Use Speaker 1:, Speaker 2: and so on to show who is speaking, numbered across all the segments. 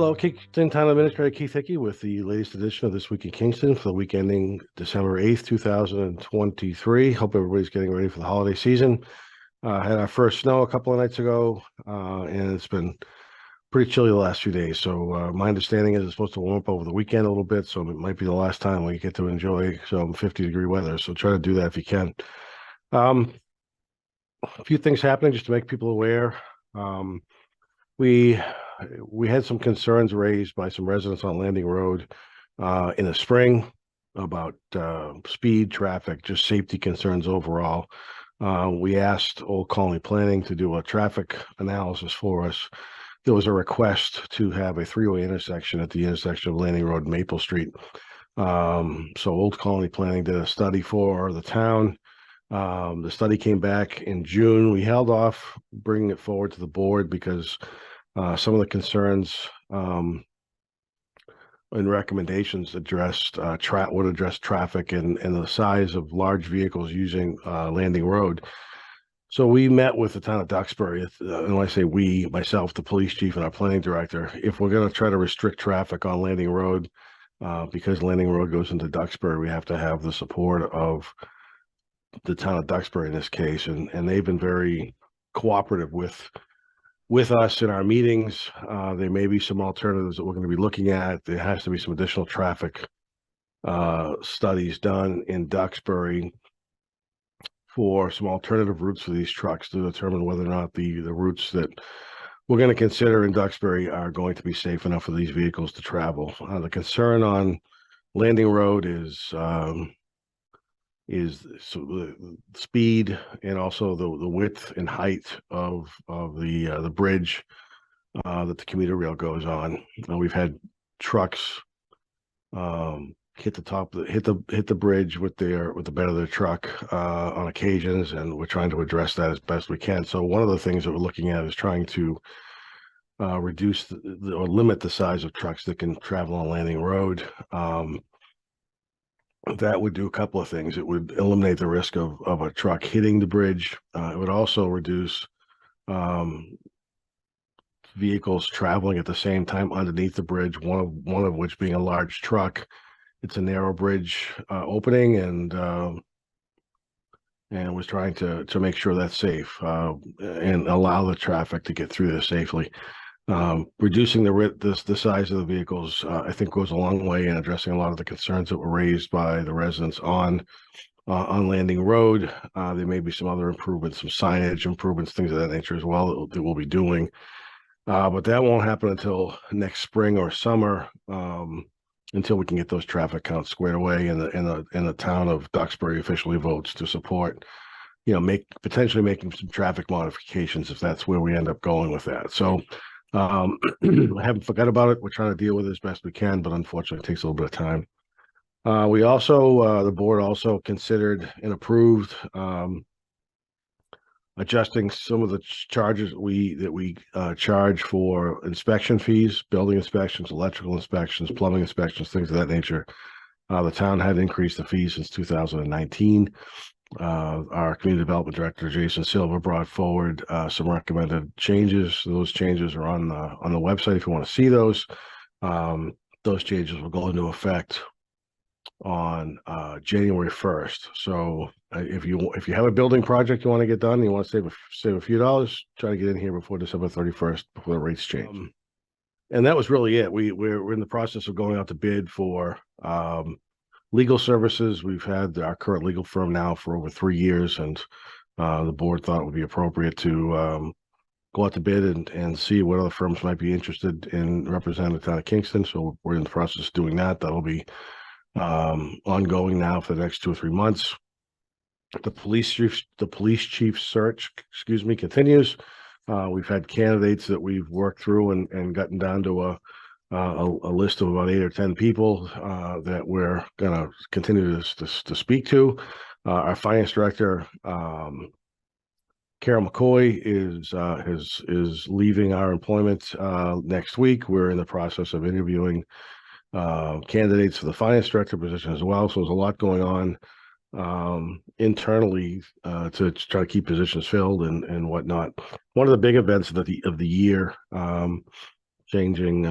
Speaker 1: Hello, Kingston Town Administrator Keith Hickey with the latest edition of This Week in Kingston for the week ending December 8th, 2023. Hope everybody's getting ready for the holiday season. Had our first snow a couple of nights ago, and it's been pretty chilly the last few days. So my understanding is it's supposed to warm up over the weekend a little bit, so it might be the last time we get to enjoy some 50-degree weather. So try to do that if you can. A few things happening just to make people aware. We had some concerns raised by some residents on Landing Road in the spring about speed, traffic, just safety concerns overall. We asked Old Colony Planning to do a traffic analysis for us. There was a request to have a three-way intersection at the intersection of Landing Road and Maple Street. So Old Colony Planning did a study for the town. The study came back in June. We held off bringing it forward to the board because some of the concerns and recommendations addressed would address traffic and the size of large vehicles using Landing Road. So we met with the town of Duxbury, and when I say we, myself, the police chief, and our planning director, if we're going to try to restrict traffic on Landing Road, because Landing Road goes into Duxbury, we have to have the support of the town of Duxbury in this case, and they've been very cooperative with us in our meetings. There may be some alternatives that we're going to be looking at. There has to be some additional traffic studies done in Duxbury for some alternative routes for these trucks to determine whether or not the routes that we're going to consider in Duxbury are going to be safe enough for these vehicles to travel. The concern on Landing Road is the speed and also the width and height of the bridge that the commuter rail goes on. We've had trucks hit the bridge with the bed of their truck on occasions, and we're trying to address that as best we can. So one of the things that we're looking at is trying to reduce or limit the size of trucks that can travel on Landing Road. That would do a couple of things. It would eliminate the risk of a truck hitting the bridge. It would also reduce vehicles traveling at the same time underneath the bridge, one of which being a large truck. It's a narrow bridge opening, and was trying to make sure that's safe and allow the traffic to get through there safely. Reducing the size of the vehicles, I think, goes a long way in addressing a lot of the concerns that were raised by the residents on Landing Road. There may be some other improvements, some signage improvements, things of that nature as well that we'll be doing. But that won't happen until next spring or summer, until we can get those traffic counts squared away and the town of Duxbury officially votes to support, potentially making some traffic modifications if that's where we end up going with that. So I haven't forgot about it. We're trying to deal with it as best we can, but unfortunately it takes a little bit of time. We also, the board also considered and approved adjusting some of the charges that we charge for inspection fees, building inspections, electrical inspections, plumbing inspections, things of that nature. The town had increased the fees since 2019. Our community development director, Jason Silva, brought forward some recommended changes. Those changes are on the website if you want to see those. Those changes will go into effect on January 1st. So if you have a building project you want to get done, you want to save a few dollars, try to get in here before December 31st before the rates change. And that was really it. We're in the process of going out to bid for legal services. We've had our current legal firm now for over 3 years, and the board thought it would be appropriate to go out to bid and see what other firms might be interested in representing the town of Kingston. So we're in the process of doing that. That'll be ongoing now for the next 2 or 3 months. The police chief search, continues. We've had candidates that we've worked through and gotten down to a list of about 8 or 10 people that we're going to continue to speak to. Our finance director, Carol McCoy, is leaving our employment next week. We're in the process of interviewing candidates for the finance director position as well. So there's a lot going on internally to try to keep positions filled and whatnot. One of the big events of the year changing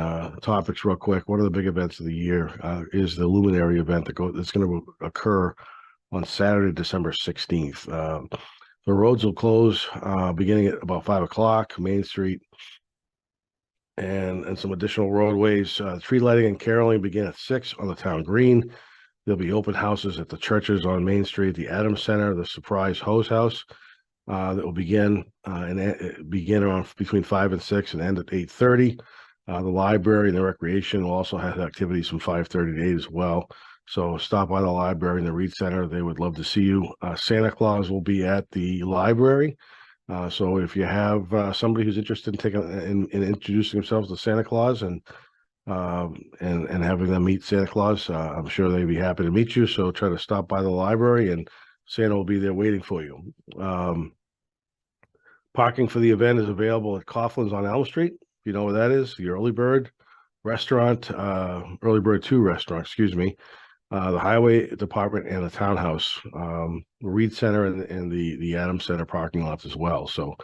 Speaker 1: topics real quick. One of the big events of the year is the Luminary event that's going to occur on Saturday, December 16th. The roads will close beginning at about 5 o'clock, Main Street, and some additional roadways. Tree lighting and caroling begin at 6 on the town green. There'll be open houses at the churches on Main Street, the Adams Center, the Surprise Hose House that will begin around between 5 and 6 and end at 8:30. The library and the recreation will also have activities from 5:30 to 8 as well. So stop by the library and the Reed Center. They would love to see you. Santa Claus will be at the library. So if you have somebody who's interested in introducing themselves to Santa Claus and having them meet Santa Claus, I'm sure they'd be happy to meet you. So try to stop by the library and Santa will be there waiting for you. Parking for the event is available at Coughlin's on Elm Street. If you know where that is, the Early Bird restaurant, Early Bird 2 restaurant, excuse me, the Highway Department and the Townhouse, Reed Center and the Adams Center parking lots as well. So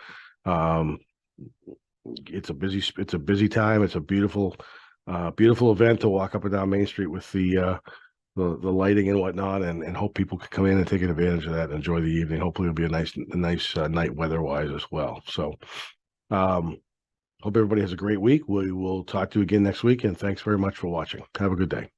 Speaker 1: it's a busy time. It's a beautiful event to walk up and down Main Street with the lighting and whatnot, and hope people can come in and take advantage of that and enjoy the evening. Hopefully it'll be a nice night weather-wise as well. So hope everybody has a great week. We will talk to you again next week, and thanks very much for watching. Have a good day.